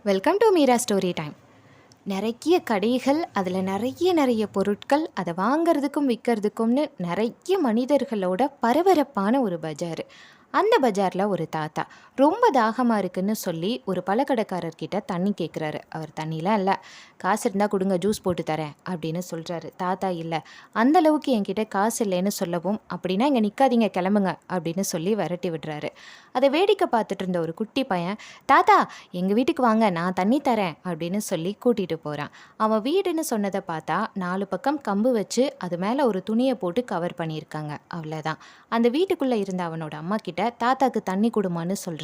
Welcome to Meera story time. நிறைய கடைகள், அதில் நிறைய பொருட்கள், அதை வாங்கிறதுக்கும் விற்கிறதுக்கும்னு நிறைய மனிதர்களோட பரபரப்பான ஒரு பஜார். அந்த பஜாரில் ஒரு தாத்தா ரொம்ப தாகமாக இருக்குன்னு சொல்லி ஒரு பழக்கடைக்காரர்கிட்ட தண்ணி கேட்குறாரு. அவர் தண்ணிலாம் இல்லை, காசு இருந்தால் கொடுங்க, ஜூஸ் போட்டு தரேன் அப்படின்னு சொல்கிறாரு. தாத்தா இல்லை, அந்தளவுக்கு என்கிட்ட காசு இல்லைன்னு சொல்லவும், அப்படின்னா இங்கே நிற்காதீங்க, கிளம்புங்க அப்படின்னு சொல்லி விரட்டி விடுறாரு. அதை வேடிக்கை பார்த்துட்டு இருந்த ஒரு குட்டி பையன், தாத்தா எங்கள் வீட்டுக்கு வாங்க, நான் தண்ணி தரேன் அப்படின்னு சொல்லி கூட்டிகிட்டு போகிறான். அவன் வீடுன்னு சொன்னதை பார்த்தா 4 பக்கம் கம்பு வச்சு அது மேலே ஒரு துணியை போட்டு கவர் பண்ணியிருக்காங்க. அவ்வளோதான். அந்த வீட்டுக்குள்ளே இருந்த அவனோட அம்மா கிட்ட தாத்தாக்கு தண்ணி குடுமான்னு சொல்கிறான்.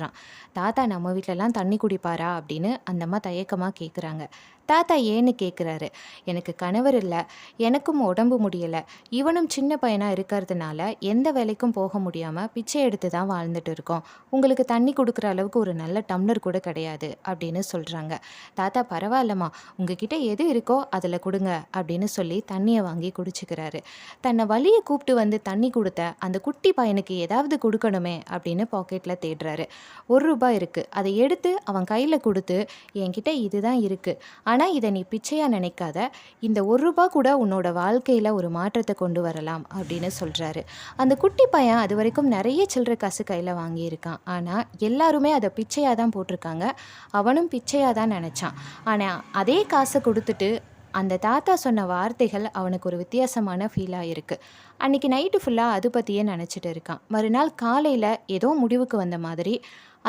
தாத்தா நம்ம வீட்டிலலாம் தண்ணி குடிப்பாரா அப்படின்னு அந்த அம்மா தயக்கமாக கேட்குறாங்க. தாத்தா ஏன்னு கேட்குறாரு. எனக்கு கணவர் இல்லை, எனக்கும் உடம்பு முடியலை, இவனும் சின்ன பையனாக இருக்கிறதுனால எந்த வேலைக்கும் போக முடியாமல் பிச்சை எடுத்து தான் வாழ்ந்துட்டு இருக்கோம். உங்களுக்கு தண்ணி கொடுக்குற அளவுக்கு ஒரு நல்ல டம்ளர் கூட கிடையாது அப்படின்னு சொல்கிறாங்க. தாத்தா பரவாயில்லம்மா, உங்ககிட்ட எது இருக்கோ அதில் கொடுங்க அப்படின்னு சொல்லி தண்ணியை வாங்கி குடிச்சுக்கிறாரு. தன்னை வலியை கூப்பிட்டு வந்து தண்ணி கொடுத்த அந்த குட்டி பையனுக்கு ஏதாவது கொடுக்கணுமே அப்படின்னு பாக்கெட்டில் தேடுறாரு. ₹1 இருக்குது. அதை எடுத்து அவன் கையில் கொடுத்து, என்கிட்ட இதுதான் இருக்குது, ஆனால் இதை நீ பிச்சையாக நினைக்காத, இந்த ₹1 கூட உன்னோட வாழ்க்கையில் ஒரு மாற்றத்தை கொண்டு வரலாம் அப்படின்னு சொல்கிறாரு. அந்த குட்டி பையன் அது வரைக்கும் நிறைய சில்லறை காசு கையில் வாங்கியிருக்கான். ஆனால் எல்லாருமே அதை பிச்சையாக தான் போட்டிருக்காங்க. அவனும் பிச்சையாக தான் நினச்சான். ஆனால் அதே காசை கொடுத்துட்டு அந்த தாத்தா சொன்ன வார்த்தைகள் அவனுக்கு ஒரு வித்தியாசமான ஃபீலாக இருக்குது. அன்றைக்கி நைட்டு ஃபுல்லாக அது பற்றியே நினச்சிட்டு இருக்கான். மறுநாள் காலையில் ஏதோ முடிவுக்கு வந்த மாதிரி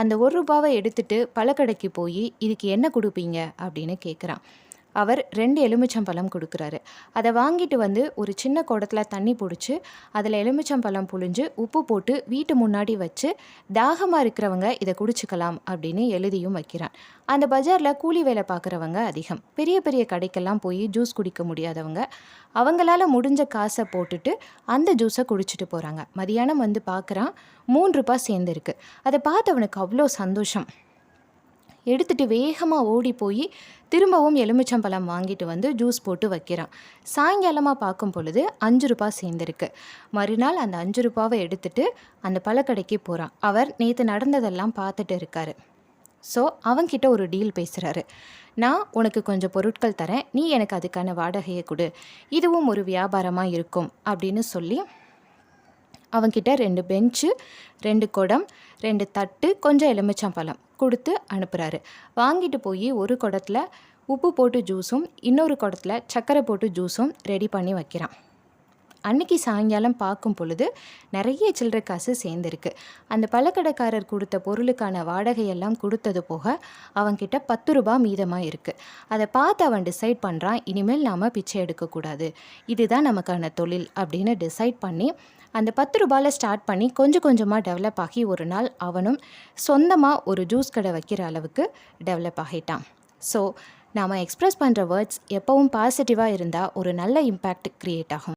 அந்த ₹1 எடுத்துகிட்டு பழக்கடைக்கு போய், இதுக்கு என்ன கொடுப்பீங்க அப்படின்னு கேட்குறான். அவர் 2 எலுமிச்சம்பழம் கொடுக்குறாரு. அதை வாங்கிட்டு வந்து ஒரு சின்ன குடத்தில் தண்ணி பிடிச்சி அதில் எலுமிச்சம்பழம் புழிஞ்சு உப்பு போட்டு வீட்டு முன்னாடி வச்சு, தாகமாக இருக்கிறவங்க இதை குடிச்சிக்கலாம் அப்படின்னு எழுதியும் வைக்கிறான். அந்த பஜாரில் கூலி வேலை பார்க்குறவங்க அதிகம். பெரிய பெரிய கடைக்கெல்லாம் போய் ஜூஸ் குடிக்க முடியாதவங்க அவங்களால முடிஞ்ச காசை போட்டுட்டு அந்த ஜூஸை குடிச்சிட்டு போகிறாங்க. மதியானம் வந்து பார்க்குறான், ₹3 சேர்ந்துருக்கு. அதை பார்த்து அவனுக்கு அவ்வளோ சந்தோஷம். எடுத்துகிட்டு வேகமாக ஓடி போய் திரும்பவும் எலுமிச்சம்பழம் வாங்கிட்டு வந்து ஜூஸ் போட்டு வைக்கிறான். சாயங்காலமாக பார்க்கும் பொழுது ₹5 சேர்ந்துருக்கு. மறுநாள் அந்த ₹5 எடுத்துகிட்டு அந்த பழக்கடைக்கு போகிறான். அவர் நேற்று நடந்ததெல்லாம் பார்த்துட்டு இருக்காரு. ஸோ அவன்கிட்ட ஒரு டீல் பேசுகிறாரு. நான் உனக்கு கொஞ்சம் பொருட்கள் தரேன், நீ எனக்கு அதுக்கான வாடகையை கொடு, இதுவும் ஒரு வியாபாரமாக இருக்கும் அப்படின்னு சொல்லி அவன்கிட்ட 2 பெஞ்சு, 2 குடம், 2 தட்டு, கொஞ்சம் எலுமிச்சம்பழம் கொடுத்து அனுப்புகிறாரு. வாங்கிட்டு போய் ஒரு குடத்தில் உப்பு போட்டு ஜூஸும் இன்னொரு குடத்தில் சர்க்கரை போட்டு ஜூஸும் ரெடி பண்ணி வைக்கிறான். அன்றைக்கி சாயங்காலம் பார்க்கும் பொழுது நிறைய சில்லறை காசு சேர்ந்துருக்கு. அந்த பழக்கடைக்காரர் கொடுத்த பொருளுக்கான வாடகையெல்லாம் கொடுத்தது போக அவன்கிட்ட ₹10 மீதமாக இருக்குது. அதை பார்த்து அவன் டிசைட் பண்ணுறான், இனிமேல் நாம் பிச்சை எடுக்கக்கூடாது, இதுதான் நமக்கான தொழில் அப்படின்னு டிசைட் பண்ணி அந்த ₹10 ஸ்டார்ட் பண்ணி கொஞ்சம் கொஞ்சமாக டெவலப் ஆகி ஒரு நாள் அவனும் சொந்தமாக ஒரு ஜூஸ் கடை வைக்கிற அளவுக்கு டெவலப் ஆகிட்டான். ஸோ நாம் எக்ஸ்ப்ரெஸ் பண்ணுற வேர்ட்ஸ் எப்போவும் பாசிட்டிவாக இருந்தால் ஒரு நல்ல இம்பேக்ட் க்ரியேட் ஆகும்.